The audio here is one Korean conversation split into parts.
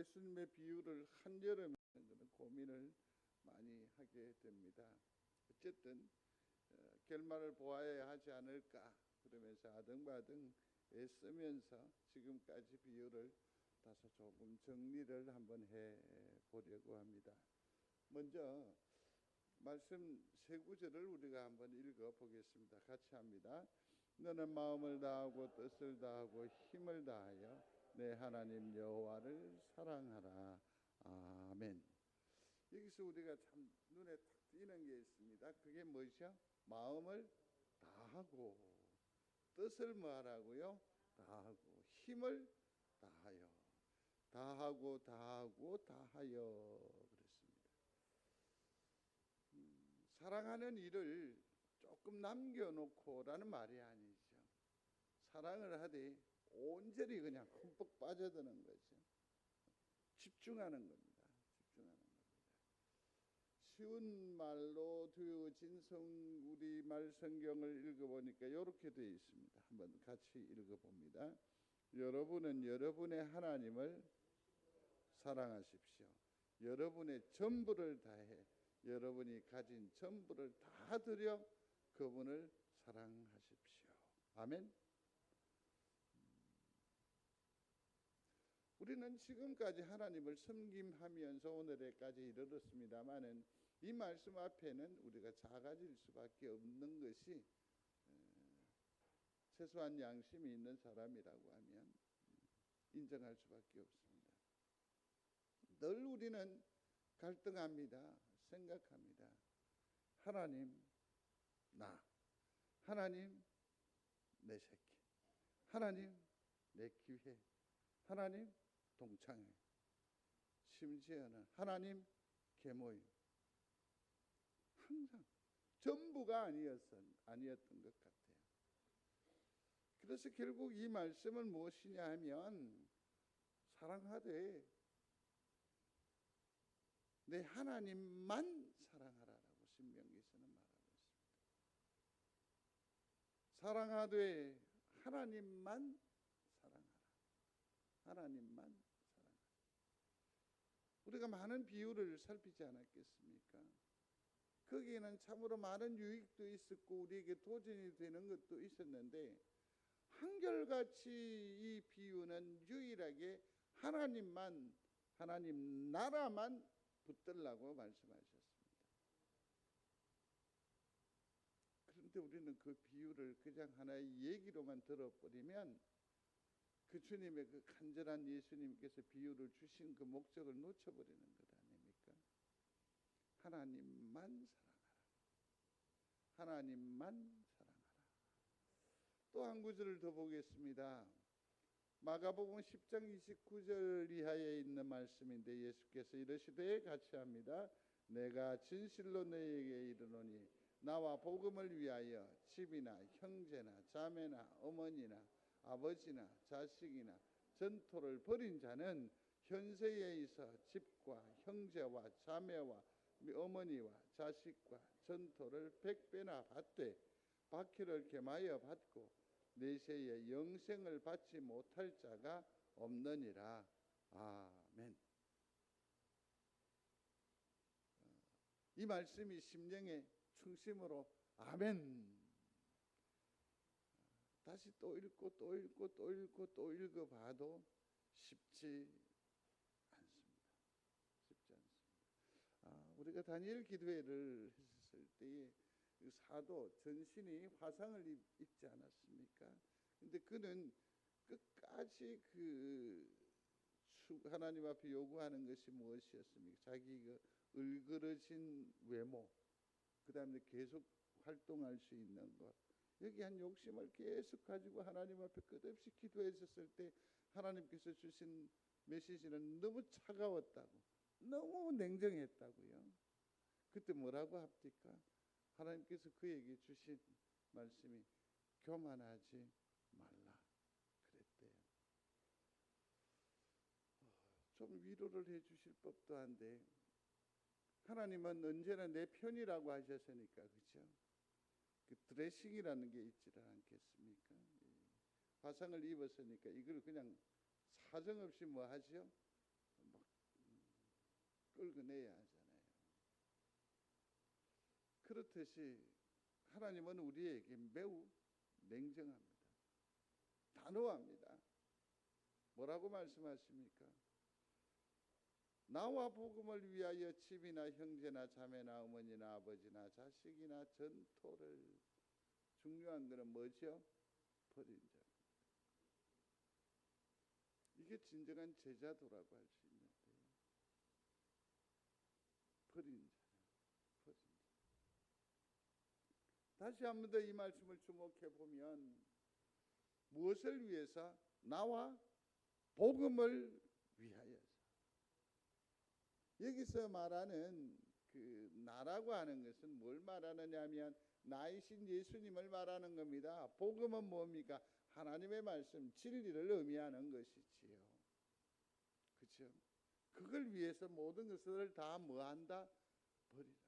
예수님의 비유를 한여름에 고민을 많이 하게 됩니다. 어쨌든 결말을 보아야 하지 않을까 그러면서 아등바등 애쓰면서 지금까지 비유를 다소 조금 정리를 한번 해 보려고 합니다. 먼저 말씀 세 구절을 우리가 한번 읽어 보겠습니다. 같이 합니다. 너는 마음을 다하고 뜻을 다하고 힘을 다하여 내 하나님 여호와를 사랑하라. 아멘. 여기서 우리가 참 눈에 탁 띄는 게 있습니다. 그게 무엇이요? 마음을 다하고 뜻을 뭐하라고요? 다하고 힘을 다하여 다하여 그랬습니다. 사랑하는 일을 조금 남겨놓고라는 말이 아니죠. 사랑을 하되 온전히 그냥 흠뻑 빠져드는 거죠. 집중하는 겁니다. 쉬운 말로 되어진 우리말 성경을 읽어보니까 이렇게 되어 있습니다. 한번 같이 읽어봅니다. 여러분은 여러분의 하나님을 사랑하십시오. 여러분의 전부를 다해 여러분이 가진 전부를 다 들여 그분을 사랑하십시오. 아멘. 우리는 지금까지 하나님을 섬김하면서 오늘에까지 이르렀습니다마는 이 말씀 앞에는 우리가 작아질 수밖에 없는 것이 최소한 양심이 있는 사람이라고 하면 인정할 수밖에 없습니다. 늘 우리는 갈등합니다. 생각합니다. 하나님 나, 하나님 내 새끼, 하나님 내 기회, 하나님 동창회, 심지어는 하나님 계모임. 항상 전부가 아니었던 것 같아요. 그래서 결국 이 말씀은 무엇이냐 하면 사랑하되 내 하나님만 사랑하라라고 신명기에서는 말하고 있습니다. 사랑하되 하나님만 사랑하라. 하나님만 사랑하라. 우리가 많은 비유를 살피지 않았겠습니까? 거기에는 참으로 많은 유익도 있었고 우리에게 도전이 되는 것도 있었는데 한결같이 이 비유는 유일하게 하나님 나라만 붙들라고 말씀하셨습니다. 그런데 우리는 그 비유를 그냥 하나의 얘기로만 들어버리면 그 주님의 그 간절한 예수님께서 비유를 주신 그 목적을 놓쳐버리는 것 아닙니까? 하나님만 사랑하라. 하나님만 사랑하라. 또 한 구절을 더 보겠습니다. 마가복음 10장 29절 이하에 있는 말씀인데 예수께서 이르시되 같이 합니다. 내가 진실로 너희에게 이르노니 나와 복음을 위하여 집이나 형제나 자매나 어머니나 아버지나 자식이나 전토를 벌인 자는 현세에 있어 집과 형제와 자매와 어머니와 자식과 전토를 100배나 받되 박해를 겸하여 받고 내세에 영생을 받지 못할 자가 없느니라. 아멘. 이 말씀이 심령의 중심으로 아멘. 다시 또 읽고 또 읽고 또 읽고 또 읽어봐도 쉽지 않습니다. 쉽지 않습니다. 우리가 다니엘 기도회를 했을 때에 사도 전신이 화상을 입지 않았습니까? 근데 그는 끝까지 하나님 앞에 요구하는 것이 무엇이었습니까? 자기 을그러진 외모, 그 다음에 계속 활동할 수 있는 것, 여기 한 욕심을 계속 가지고 하나님 앞에 끝없이 기도했었을 때 하나님께서 주신 메시지는 너무 차가웠다고, 너무 냉정했다고요. 그때 뭐라고 합니까? 하나님께서 그에게 주신 말씀이 교만하지 말라 그랬대요. 좀 위로를 해 주실 법도 한데 하나님은 언제나 내 편이라고 하셨으니까, 그렇죠? 그 드레싱이라는 게 있지를 않겠습니까? 화상을 입었으니까 이걸 그냥 사정없이 뭐 하죠? 막 끌고 내야 하잖아요. 그렇듯이 하나님은 우리에게 매우 냉정합니다. 단호합니다. 뭐라고 말씀하십니까? 나와 복음을 위하여 집이나 형제나 자매나 어머니나 아버지나 자식이나 전토를, 중요한 것은 뭐죠? 버린 자. 이게 진정한 제자도라고 할 수 있는데요. 버린 자예요. 버린 자. 다시 한 번 더 이 말씀을 주목해 보면 무엇을 위해서? 나와 복음을 위하여서. 여기서 말하는 그 나라고 하는 것은 뭘 말하느냐 하면 나이신 예수님을 말하는 겁니다. 복음은 뭡니까? 하나님의 말씀, 진리를 의미하는 것이지요. 그렇죠? 그걸 위해서 모든 것을 다 뭐한다? 버리라.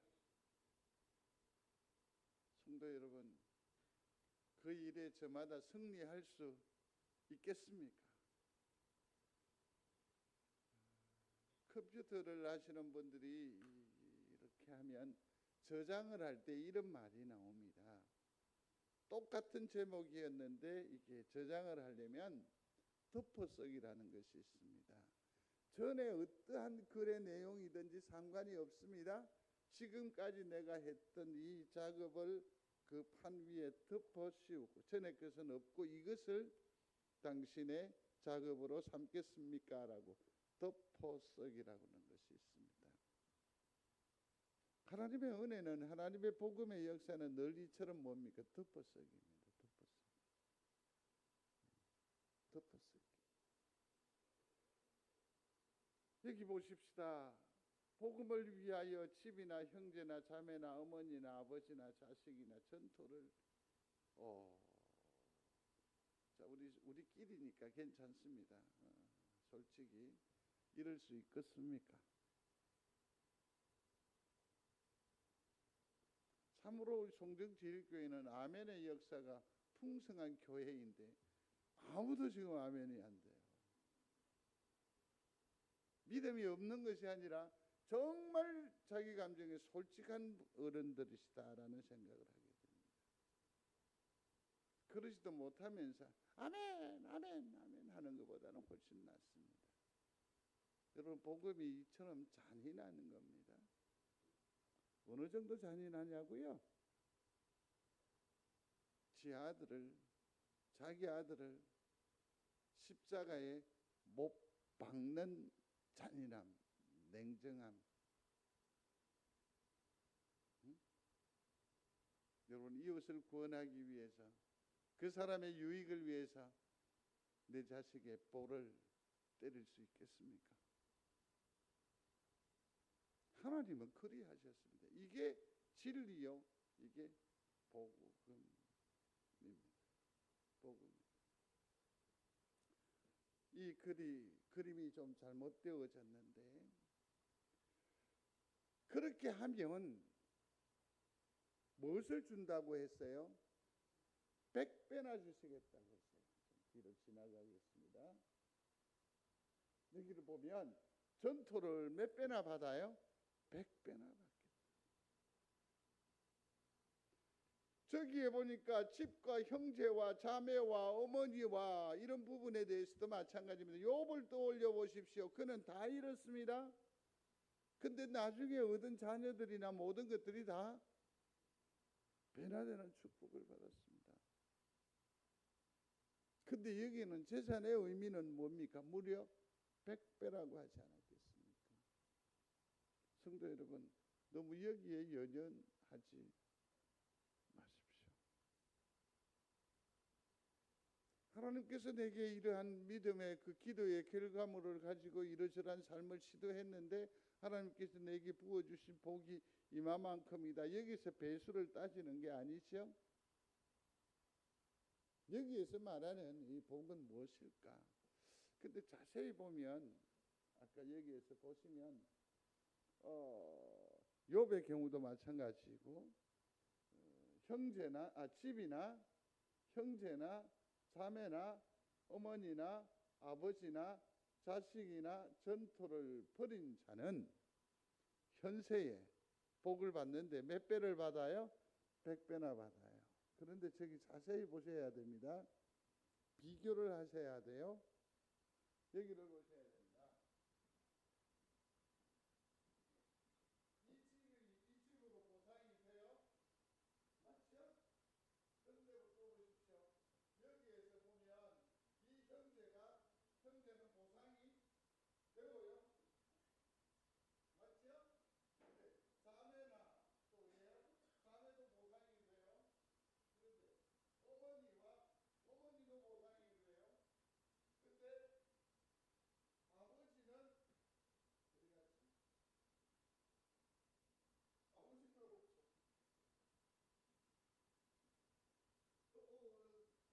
성도 여러분, 그 일에 저마다 승리할 수 있겠습니까? 컴퓨터를 하시는 분들이 이렇게 하면 저장을 할 때 이런 말이 나옵니다. 똑같은 제목이었는데 이게 저장을 하려면 덮어쓰기라는 것이 있습니다. 전에 어떠한 글의 내용이든지 상관이 없습니다. 지금까지 내가 했던 이 작업을 그 판 위에 덮어 씌우고, 전에 것은 없고 이것을 당신의 작업으로 삼겠습니까? 라고 덮어쓰기라고 하는 것이 있습니다. 하나님의 은혜는, 하나님의 복음의 역사는 늘 이처럼 뭡니까? 덮어쓰기입니다. 덮어쓰기. 여기 보십시다. 복음을 위하여 집이나 형제나 자매나 어머니나 아버지나 자식이나 전토를 자, 우리끼리니까 괜찮습니다. 솔직히 이럴 수 있겠습니까? 참으로 송정제일교회는 아멘의 역사가 풍성한 교회인데 아무도 지금 아멘이 안 돼요. 믿음이 없는 것이 아니라 정말 자기 감정에 솔직한 어른들이시다라는 생각을 하게 됩니다. 그러지도 못하면서 아멘 아멘 아멘 하는 것보다는 훨씬 낫습니다. 여러분, 복음이 이처럼 잔인한 겁니다. 어느 정도 잔인하냐고요? 자기 아들을 십자가에 못 박는 잔인함, 냉정함. 응? 여러분, 이웃을 구원하기 위해서, 그 사람의 유익을 위해서 내 자식의 볼을 때릴 수 있겠습니까? 하나님은 그리하셨습니다. 이게 진리요, 이게 복음입니다. 복음입니다. 이 그림이 좀 잘못되어졌는데, 그렇게 하면 무엇을 준다고 했어요? 100배나 주시겠다고 했어요. 좀 뒤로 지나가겠습니다. 여기를 보면 전토를 몇 배나 받아요? 100배나 받겠다. 저기에 보니까 집과 형제와 자매와 어머니와 이런 부분에 대해서도 마찬가지입니다. 욥을 떠올려 보십시오. 그는 다 잃었습니다. 근데 나중에 얻은 자녀들이나 모든 것들이 다 변화되는 축복을 받았습니다. 근데 여기는 재산의 의미는 뭡니까? 무려 100배라고 하지 않았겠습니까? 성도 여러분, 너무 여기에 연연하지 마십시오. 하나님께서 내게 이러한 믿음의 그 기도의 결과물을 가지고 이러저러한 삶을 시도했는데 하나님께서 내게 부어주신 복이 이만큼이다. 여기서 배수를 따지는 게 아니죠. 여기에서 말하는 이 복은 무엇일까? 근데 자세히 보면 아까 여기에서 보시면 욥의 경우도 마찬가지고 집이나 형제나 자매나 어머니나 아버지나 자식이나 전토를 벌인 자는 현세에 복을 받는데 몇 배를 받아요? 100배나 받아요. 그런데 저기 자세히 보셔야 됩니다. 비교를 하셔야 돼요. 여기를 보셔야 됩니다. 이 집으로 보상이 돼요? 맞죠? 그런데 또 보십시오. 여기에서 보면 이 형제는 보상이 되고요. 맞죠? 근데 자매나 또 얘, 자매도 보상이 돼요. 그런데 어머니도 보상이 돼요. 근데 아버지는 어디 갔지? 아버지가 없어.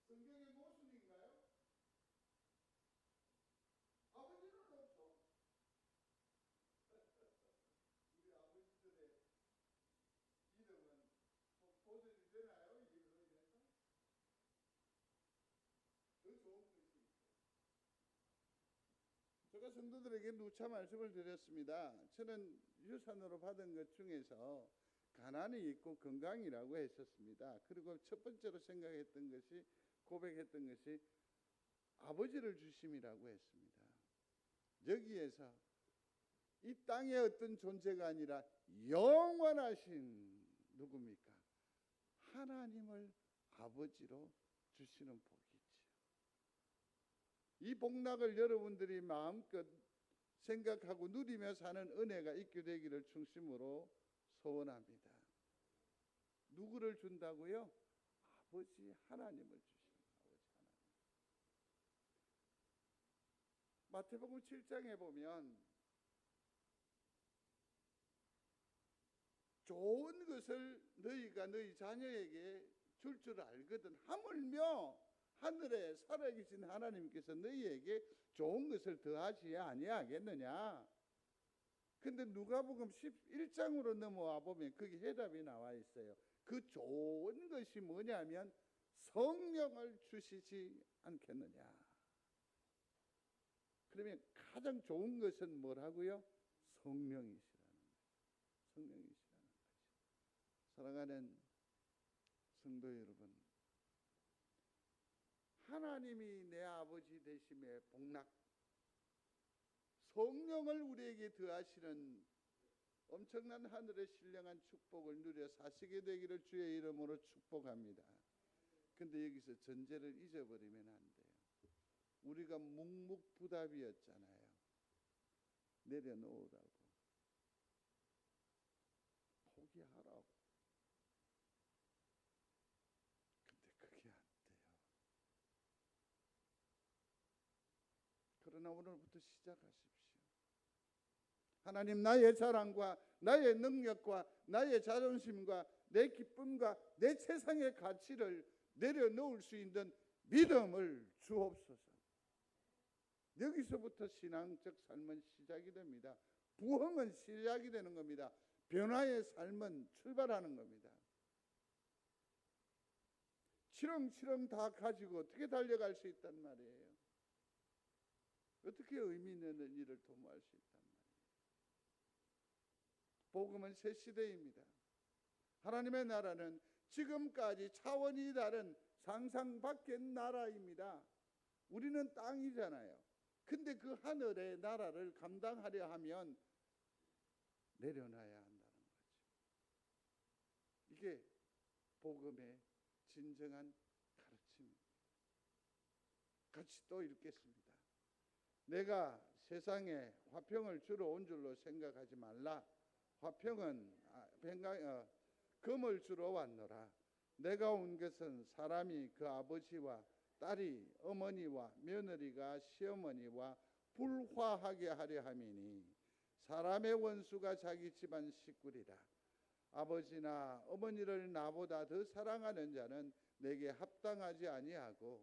성경의 모순인가요? 아버지는 없어. 우리 아버지들의 이름은 좀 보존이 되나요? 이로 인해서 더 좋은 것이 있어요. 제가 성도들에게 누차 말씀을 드렸습니다. 저는 유산으로 받은 것 중에서 가난이 있고 건강이라고 했었습니다. 그리고 첫 번째로 생각했던 것이, 고백했던 것이 아버지를 주심이라고 했습니다. 여기에서 이 땅의 어떤 존재가 아니라 영원하신 누굽니까? 하나님을 아버지로 주시는 복이지요. 이 복락을 여러분들이 마음껏 생각하고 누리며 사는 은혜가 있게 되기를 중심으로 소원합니다. 누구를 준다고요? 아버지 하나님을 주시는 아버지 하나님. 마태복음 7장에 보면 좋은 것을 너희가 너희 자녀에게 줄 줄 알거든. 하물며 하늘에 살아계신 하나님께서 너희에게 좋은 것을 더하지 아니하겠느냐. 근데 누가복음 11장으로 넘어와 보면 거기 해답이 나와 있어요. 그 좋은 것이 뭐냐면 성령을 주시지 않겠느냐. 그러면 가장 좋은 것은 뭐라고요? 성령이시라는 거죠. 성령이시라는 거죠. 사랑하는 성도 여러분, 하나님이 내 아버지 되심의 복락, 성령을 우리에게 더하시는 엄청난 하늘의 신령한 축복을 누려 사시게 되기를 주의 이름으로 축복합니다. 근데 여기서 전제를 잊어버리면 안 돼요. 우리가 묵묵부답이었잖아요. 내려놓으라고, 포기하라고. 근데 그게 안 돼요. 그러나 오늘부터 시작하십시오. 하나님, 나의 자랑과 나의 능력과 나의 자존심과 내 기쁨과 내 세상의 가치를 내려놓을 수 있는 믿음을 주옵소서. 여기서부터 신앙적 삶은 시작이 됩니다. 부흥은 시작이 되는 겁니다. 변화의 삶은 출발하는 겁니다. 치렁치렁 다 가지고 어떻게 달려갈 수 있단 말이에요? 어떻게 의미 있는 일을 도모할 수 있단 말이에요? 복음은 새 시대입니다. 하나님의 나라는 지금까지 차원이 다른 상상 밖의 나라입니다. 우리는 땅이잖아요. 근데 그 하늘의 나라를 감당하려 하면 내려놔야 한다는 거죠. 이게 복음의 진정한 가르침입니다. 같이 또 읽겠습니다. 내가 세상에 화평을 주러 온 줄로 생각하지 말라. 화평은 금을 주러 왔노라. 내가 온 것은 사람이 그 아버지와 딸이 어머니와 며느리가 시어머니와 불화하게 하려 함이니 사람의 원수가 자기 집안 식구리라. 아버지나 어머니를 나보다 더 사랑하는 자는 내게 합당하지 아니하고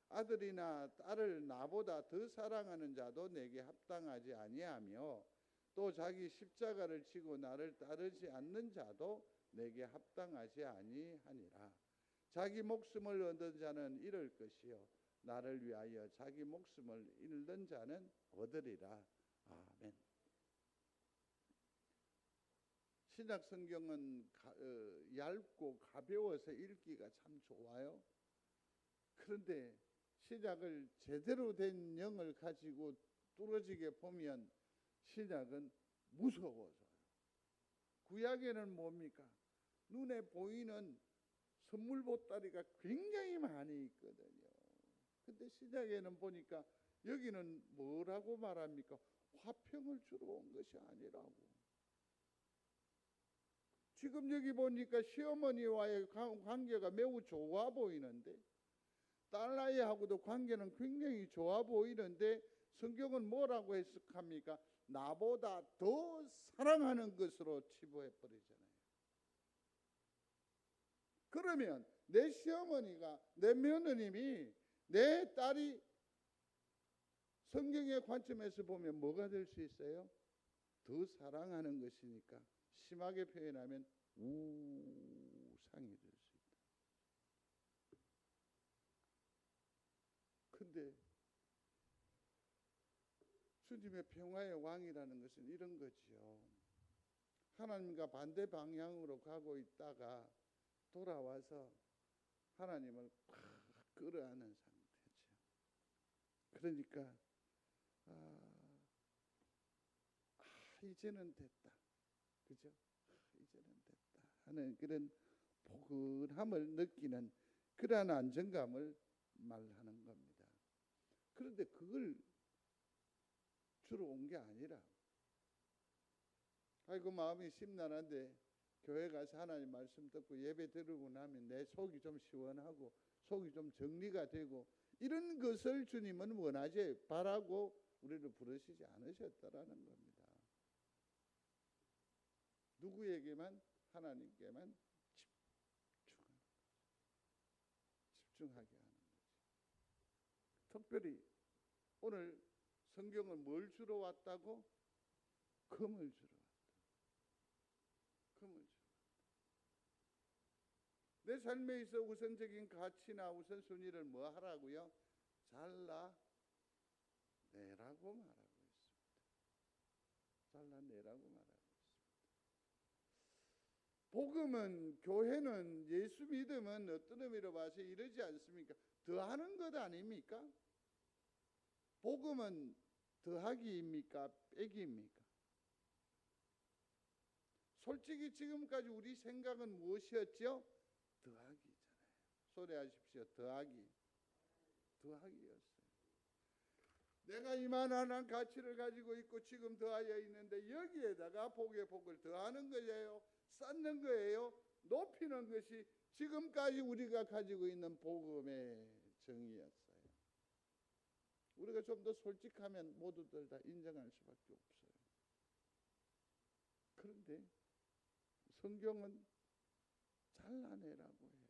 아들이나 딸을 나보다 더 사랑하는 자도 내게 합당하지 아니하며 또 자기 십자가를 지고 나를 따르지 않는 자도 내게 합당하지 아니하니라. 자기 목숨을 얻은 자는 잃을 것이요 나를 위하여 자기 목숨을 잃는 자는 얻으리라. 아멘. 신약 성경은 얇고 가벼워서 읽기가 참 좋아요. 그런데 신약을 제대로 된 영을 가지고 뚫어지게 보면 신약은 무서워져요. 구약에는 뭡니까? 눈에 보이는 선물 보따리가 굉장히 많이 있거든요. 근데 신약에는 보니까 여기는 뭐라고 말합니까? 화평을 주러 온 것이 아니라고. 지금 여기 보니까 시어머니와의 관계가 매우 좋아 보이는데, 딸아이하고도 관계는 굉장히 좋아 보이는데, 성경은 뭐라고 해석합니까? 나보다 더 사랑하는 것으로 치부해 버리잖아요. 그러면 내 시어머니가, 내 며느님이, 내 딸이 성경의 관점에서 보면 뭐가 될 수 있어요? 더 사랑하는 것이니까 심하게 표현하면 우상이 될 수 있다. 근데 주님의 평화의 왕이라는 것은 이런 거지요. 하나님과 반대 방향으로 가고 있다가 돌아와서 하나님을 팍 끌어안는 상태죠. 그러니까 이제는 됐다. 그죠? 이제는 됐다 하는 그런 포근함을 느끼는 그러한 안정감을 말하는 겁니다. 그런데 그걸 주로 온 게 아니라, 아이고 마음이 심란한데 교회 가서 하나님 말씀 듣고 예배 드리고 나면 내 속이 좀 시원하고 속이 좀 정리가 되고, 이런 것을 주님은 원하지 바라고 우리를 부르시지 않으셨다라는 겁니다. 누구에게만? 하나님께만 집중하게 하는 거죠. 특별히 오늘 성경은 뭘 주러 왔다고? 금을 주러 왔다. 금을 주러 왔다. 내 삶에 있어 우선적인 가치나 우선순위를 뭐 하라고요? 잘라내라고 말하고 있습니다. 잘라내라고 말하고 있습니다. 복음은, 교회는, 예수 믿음은 어떤 의미로 봐서 이러지 않습니까? 더하는 것 아닙니까? 복음은 더하기입니까? 빼기입니까? 솔직히 지금까지 우리 생각은 무엇이었죠? 더하기잖아요. 소리하십시오. 더하기. 더하기였어요. 내가 이만한 가치를 가지고 있고 지금 더하여 있는데 여기에다가 복의 복을 더하는 거예요. 쌓는 거예요. 높이는 것이 지금까지 우리가 가지고 있는 복음의 정의였어요. 우리가 좀 더 솔직하면 모두들 다 인정할 수밖에 없어요. 그런데 성경은 잘라내라고 해요.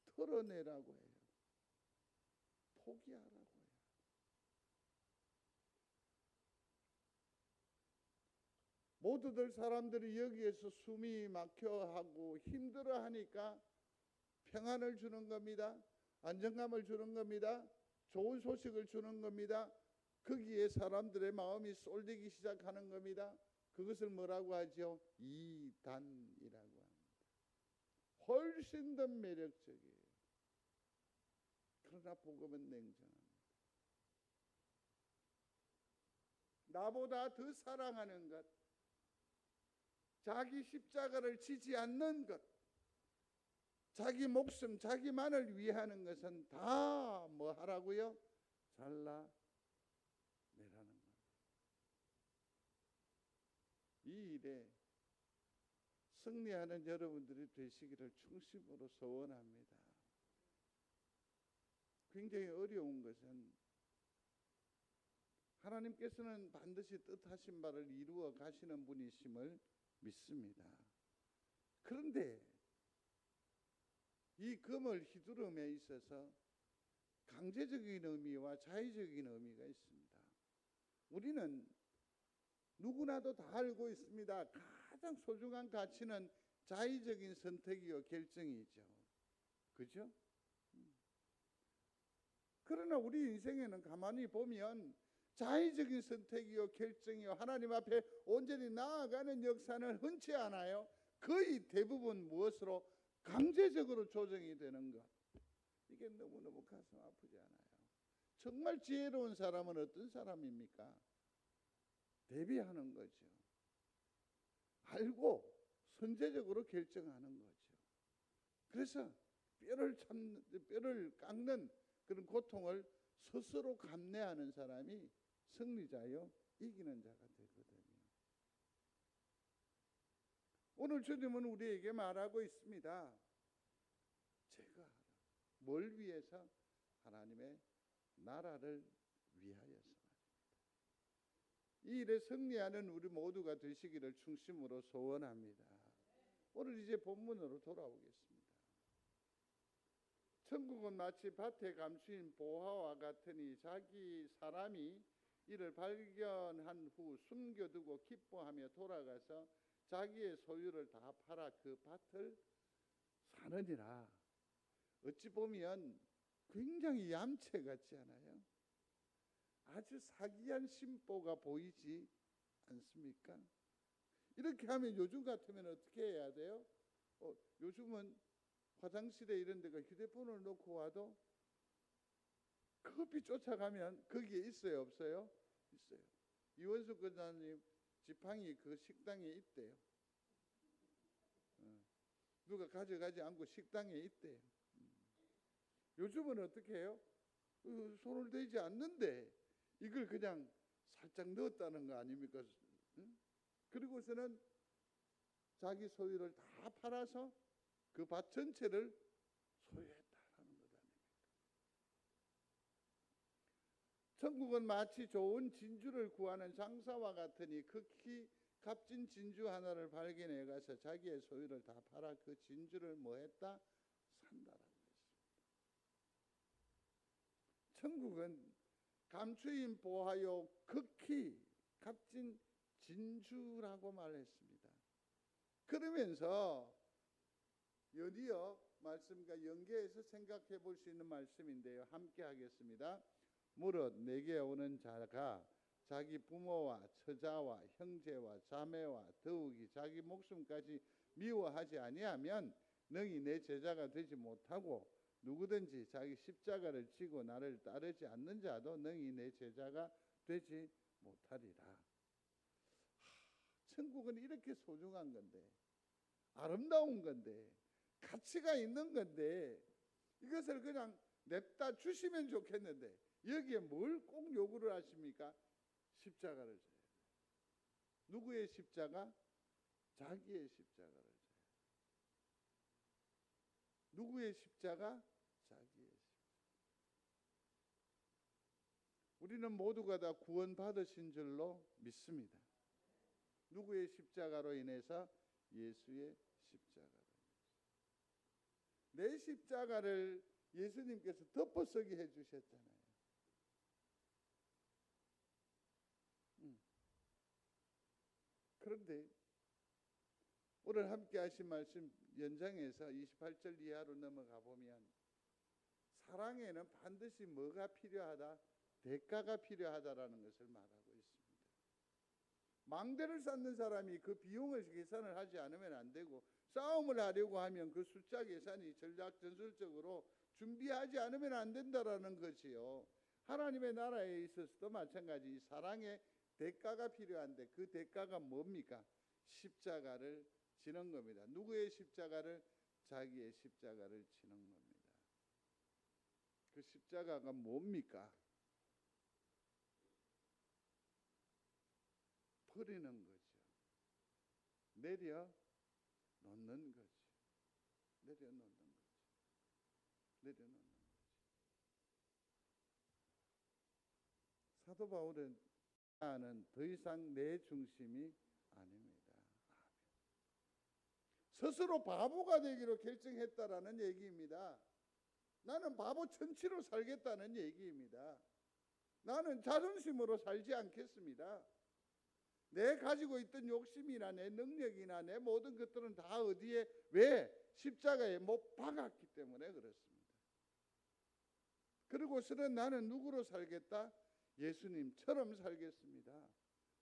털어내라고 해요. 포기하라고 해요. 모두들 사람들이 여기에서 숨이 막혀하고 힘들어하니까 평안을 주는 겁니다. 안정감을 주는 겁니다. 좋은 소식을 주는 겁니다. 거기에 사람들의 마음이 쏠리기 시작하는 겁니다. 그것을 뭐라고 하죠? 이단이라고 합니다. 훨씬 더 매력적이에요. 그러나 복음은 냉정합니다. 나보다 더 사랑하는 것, 자기 십자가를 지지 않는 것, 자기 목숨, 자기만을 위하는 것은 다 뭐 하라고요? 잘라내라는 겁니다. 이 일에 승리하는 여러분들이 되시기를 충심으로 소원합니다. 굉장히 어려운 것은 하나님께서는 반드시 뜻하신 바를 이루어 가시는 분이심을 믿습니다. 그런데 이 금을 휘두름에 있어서 강제적인 의미와 자의적인 의미가 있습니다. 우리는 누구나도 다 알고 있습니다. 가장 소중한 가치는 자의적인 선택이요 결정이죠. 그죠? 그러나 우리 인생에는 가만히 보면 자의적인 선택이요 결정이요 하나님 앞에 온전히 나아가는 역사는 흔치 않아요. 거의 대부분 무엇으로 강제적으로 조정이 되는 것. 이게 너무너무 가슴 아프지 않아요? 정말 지혜로운 사람은 어떤 사람입니까? 대비하는 거죠. 알고 선제적으로 결정하는 거죠. 그래서 뼈를 깎는 그런 고통을 스스로 감내하는 사람이 승리자요 이기는 자가 되거든요. 오늘 주님은 우리에게 말하고 있습니다. 제가 뭘 위해서? 하나님의 나라를 위하여서. 이 일에 승리하는 우리 모두가 되시기를 중심으로 소원합니다. 오늘 이제 본문으로 돌아오겠습니다. 천국은 마치 밭에 감추인 보화와 같으니 자기 사람이 이를 발견한 후 숨겨두고 기뻐하며 돌아가서 자기의 소유를 다 팔아 그 밭을 사느니라. 어찌 보면 굉장히 얌체 같지 않아요? 아주 사기한 심보가 보이지 않습니까? 이렇게 하면 요즘 같으면 어떻게 해야 돼요? 요즘은 화장실에 이런 데가 휴대폰을 놓고 와도 급히 쫓아가면 거기에 있어요, 없어요? 있어요. 이원수 권사님 지팡이 그 식당에 있대요. 누가 가져가지 않고 식당에 있대요. 요즘은 어떻게 해요? 손을 대지 않는데 이걸 그냥 살짝 넣었다는 거 아닙니까? 그리고서는 자기 소유를 다 팔아서 그 밭 전체를 소유했다는 것 아닙니까? 천국은 마치 좋은 진주를 구하는 장사와 같으니 극히 값진 진주 하나를 발견해 가서 자기의 소유를 다 팔아 그 진주를 뭐했다? 산다라고 했습니다. 천국은 감추인 보화요 극히 값진 진주라고 말했습니다. 그러면서 여기요 말씀과 연계해서 생각해 볼 수 있는 말씀인데요. 함께 하겠습니다. 무릇 내게 오는 자가 자기 부모와 처자와 형제와 자매와 더욱이 자기 목숨까지 미워하지 아니하면 능히 내 제자가 되지 못하고 누구든지 자기 십자가를 지고 나를 따르지 않는 자도 능히 내 제자가 되지 못하리라. 천국은 이렇게 소중한 건데, 아름다운 건데, 가치가 있는 건데 이것을 그냥 냅다 주시면 좋겠는데 여기에 뭘 꼭 요구를 하십니까? 십자가를 져야 돼요. 누구의 십자가? 자기의 십자가를 져야 돼요. 누구의 십자가? 자기의 십자가. 우리는 모두가 다 구원받으신 줄로 믿습니다. 누구의 십자가로 인해서? 예수의 십자가로. 내 십자가를 예수님께서 덮어서게 해주셨잖아요. 그런데 오늘 함께 하신 말씀 연장해서 28절 이하로 넘어가 보면 사랑에는 반드시 뭐가 필요하다? 대가가 필요하다라는 것을 말하고 있습니다. 망대를 쌓는 사람이 그 비용을 계산을 하지 않으면 안 되고 싸움을 하려고 하면 그 숫자 계산이 전술적으로 준비하지 않으면 안 된다라는 것이요. 하나님의 나라에 있어서도 마찬가지 사랑의 대가가 필요한데 그 대가가 뭡니까? 십자가를 지는 겁니다. 누구의 십자가를? 자기의 십자가를 지는 겁니다. 그 십자가가 뭡니까? 버리는 거죠. 내려놓는 거죠. 내려놓는 거죠. 내려놓는 거죠. 사도 바울은 나는 더 이상 내 중심이 아닙니다. 스스로 바보가 되기로 결정했다라는 얘기입니다. 나는 바보 천치로 살겠다는 얘기입니다. 나는 자존심으로 살지 않겠습니다. 내 가지고 있던 욕심이나 내 능력이나 내 모든 것들은 다 어디에? 왜? 십자가에 못 박았기 때문에 그렇습니다. 그리고서는 나는 누구로 살겠다? 예수님처럼 살겠습니다.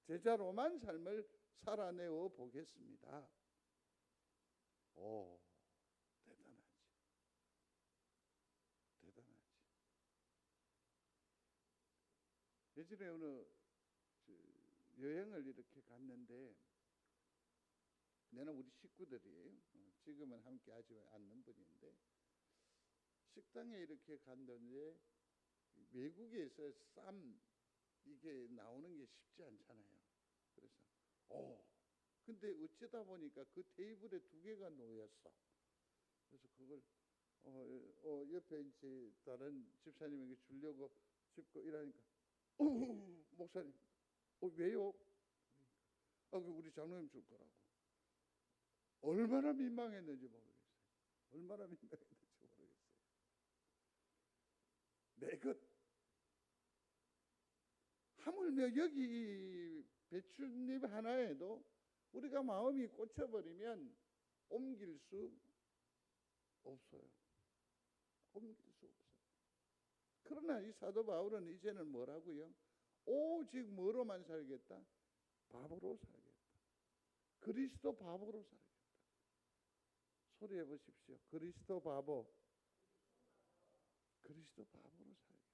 제자로만 삶을 살아내어 보겠습니다. 오, 대단하지. 대단하지. 예전에 어느 여행을 이렇게 갔는데, 내는 우리 식구들이에요. 지금은 함께 하지 않는 분인데, 식당에 이렇게 갔는데 외국에서 쌈 이게 나오는 게 쉽지 않잖아요. 그래서 근데 어쩌다 보니까 그 테이블에 2개가 놓였어. 그래서 그걸 옆에 이제 다른 집사님에게 주려고 짚고 이러니까 목사님 왜요? 우리 장로님 줄 거라고. 얼마나 민망했는지 모르겠어요. 얼마나 민망했는지 모르겠어요. 내 것 하물며 여기 배춧잎 하나에도 우리가 마음이 꽂혀버리면 옮길 수 없어요. 옮길 수 없어요. 그러나 이 사도 바울은 이제는 뭐라고요? 오직 뭐로만 살겠다? 바보로 살겠다. 그리스도 바보로 살겠다. 소리해 보십시오. 그리스도 바보. 그리스도 바보로 살겠다.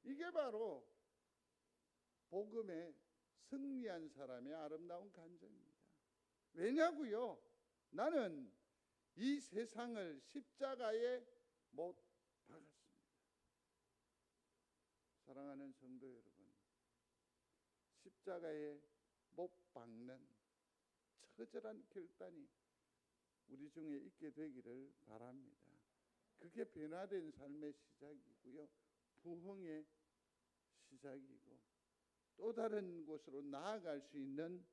이게 바로 복음에 승리한 사람의 아름다운 간증입니다. 왜냐고요? 나는 이 세상을 십자가에 못 박았습니다. 사랑하는 성도 여러분, 십자가에 못 박는 처절한 결단이 우리 중에 있게 되기를 바랍니다. 그게 변화된 삶의 시작이고요, 부흥의 시작이고 또 다른 곳으로 나아갈 수 있는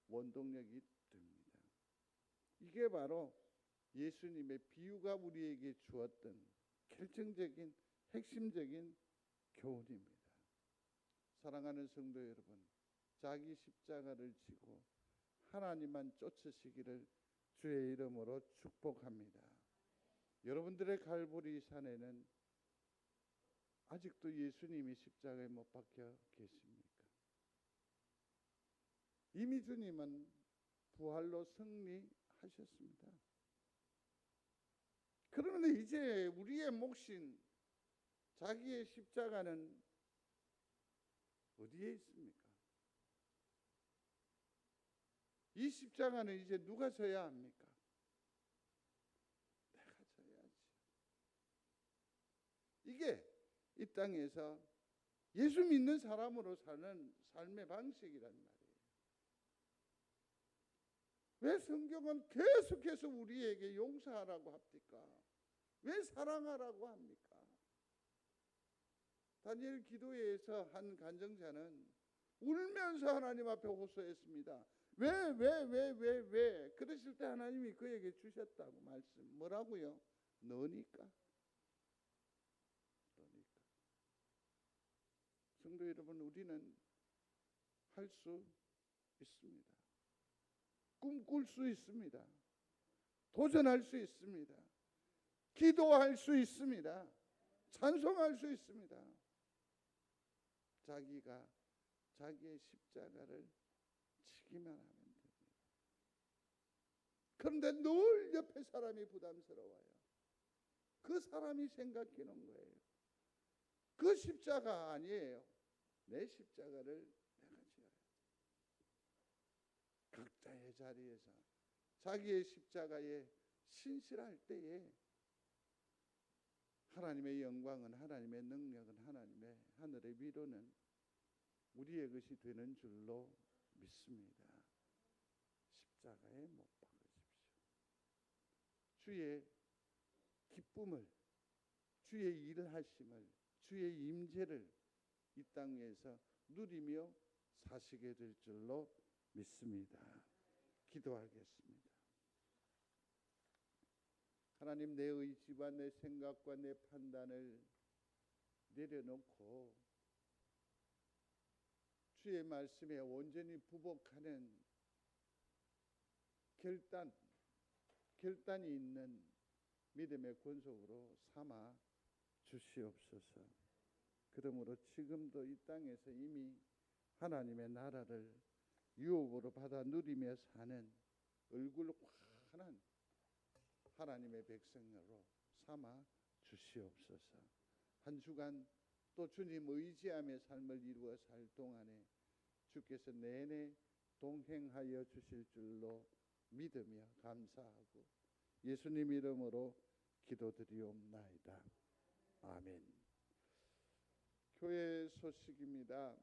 원동력이 됩니다. 이게 바로 예수님의 비유가 우리에게 주었던 결정적인 핵심적인 교훈입니다. 사랑하는 성도 여러분, 자기 십자가를 지고 하나님만 쫓으시기를 주의 이름으로 축복합니다. 여러분들의 갈보리 산에는 아직도 예수님이 십자가에 못 박혀 계십니까? 이미 주님은 부활로 승리하셨습니다. 그런데 이제 우리의 몫인 자기의 십자가는 어디에 있습니까? 이 십자가는 이제 누가 져야 합니까? 내가 져야지. 이게 이 땅에서 예수 믿는 사람으로 사는 삶의 방식이란 말이에요. 왜 성경은 계속해서 우리에게 용서하라고 합니까? 왜 사랑하라고 합니까? 다니엘 기도회에서 한 간증자는 울면서 하나님 앞에 호소했습니다. 왜? 그랬을 때 하나님이 그에게 주셨다고 말씀. 뭐라고요? 너니까. 성도 여러분, 우리는 할 수 있습니다. 꿈꿀 수 있습니다. 도전할 수 있습니다. 기도할 수 있습니다. 찬송할 수 있습니다. 자기가 자기의 십자가를 지기만 하면 됩니다. 그런데 늘 옆에 사람이 부담스러워요. 그 사람이 생각하는 거예요. 그 십자가 아니에요. 내 십자가를 내가 지어야 돼. 각자의 자리에서 자기의 십자가에 신실할 때에 하나님의 영광은, 하나님의 능력은, 하나님의 하늘의 위로는 우리의 것이 되는 줄로 믿습니다. 십자가에 못 박으십시오. 주의 기쁨을, 주의 일하심을, 주의 임재를 이 땅에서 누리며 사시게 될 줄로 믿습니다. 기도하겠습니다. 하나님, 내 의지와 내 생각과 내 판단을 내려놓고 주의 말씀에 온전히 부복하는 결단이 있는 믿음의 권속으로 삼아 주시옵소서. 그러므로 지금도 이 땅에서 이미 하나님의 나라를 유업으로 받아 누리며 사는 얼굴 환한 하나님의 백성으로 삼아 주시옵소서. 한 주간 또 주님 의지하며 삶을 이루어 살 동안에 주께서 내내 동행하여 주실 줄로 믿으며 감사하고 예수님 이름으로 기도드리옵나이다. 아멘. 교회 소식입니다.